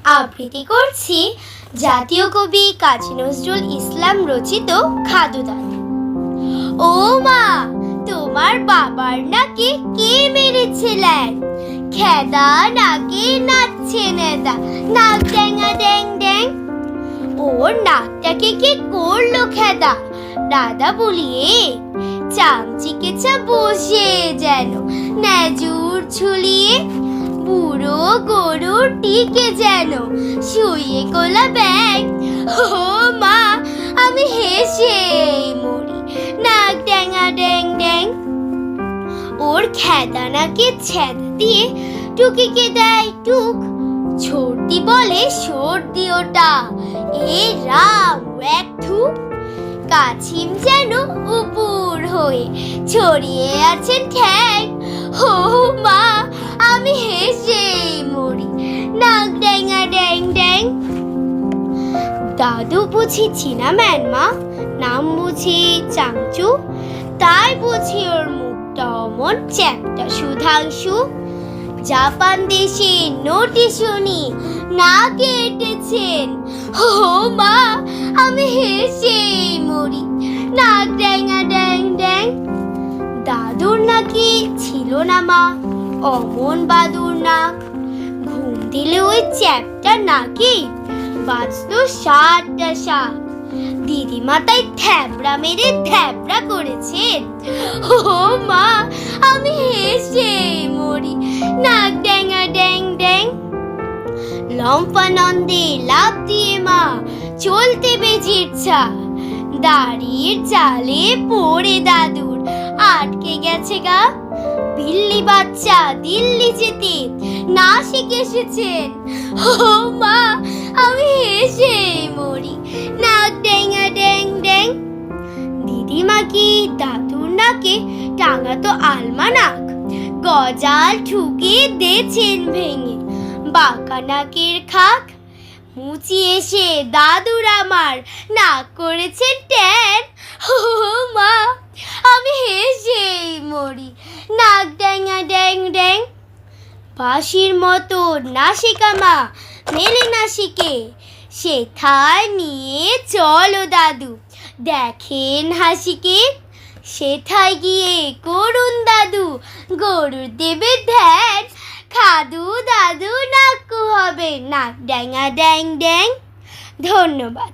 আবৃত্তি করছি জাতীয় কবি কাজী নজরুল ইসলাম রচিত খাদু দাদু। ও মা, তোমার বাবার নাকে কে মেরেছে ল্যাং? খেদা নাকে নাচছে নেদা, নাক ড্যাঙা ড্যাং ড্যাং। ওর নাকটাকে কে করলো খেদা? দাদা বলিয়ে চামচিকেছা বসে যেন নেজুর ঝুলিয়ে, বুড়ো গরুর টিকে যেন শুয়ে কোলা ব্যাং। ও মা, আমি হেসে মরি, নাক ড্যাঙা ড্যাং ড্যাং। ওর খেদা নাকে ছেদা দিয়ে টুকিকে দেয় টুক, ছর্দি বলে সর্দি ওটা, এ রাম এক থুক। কাছিম যেন উপুর হয়ে ছড়িয়ে আছেন ঠ্যাং। ও মা, আমি হেসে মরি, নাক ড্যাঙা ড্যাং ড্যাং। দাদু বুঝি চীনা ম্যানমা, নাম বুঝি চাংচু, তাই বুঝি ওর মুখটা অমন চ্যাপ্টা সুধাংশু। জাপান দেশে নোটিশ উনি না কেটেছেন। ও মা, আমি হেসে মরি, নাক ড্যাঙা ড্যাং ড্যাং। দাদুর নাকি ছিল না মা অমন বাদুর নাক, ঘুম দিলে ওই চ্যাপটা নাকি বাজতো 60টা শাক। দিদিমা তাই থ্যাবড়া মেরে থ্যাবড়া করেছেন। ও মা, আমি হেসে মরি, নাক ড্যাঙা ড্যাং ড্যাং। লম্ফানন্দে লাফ দিয়ে মা চলতে বেজির ছা, দাড়ির চালে পড়ে দাদুর আটকে গেছে গা। বিল্লি বাচ্চা দিল্লি যেতে না শিখে এসেছেন। ও মা, আমি হেসে মরি, নাক ড্যাঙা ড্যাং ড্যাং। দিদিমা কি দাদুর নাকে টাঙাতো আলমানাক, গজাল ঠুকে দেছেন ভেঙে বাঁকা নাকের খাক। মুচি এসে দাদুর আমার নাক করেছেন ট্যান। ও মা, আমি হেসে মরি, নাক ড্যাঙা ড্যাং ড্যাং। বাঁশির মতো নাসিকা মা মেলে নাসিকে, সেথায় নিয়ে চলো দাদু দেখেন হাসিকে। সেথায় গিয়ে করুন দাদু গরুর দেবে ধ্যান, খাদু দাদু নাকু হবে নাক ড্যাঙা ড্যাং ড্যাং। ধন্যবাদ।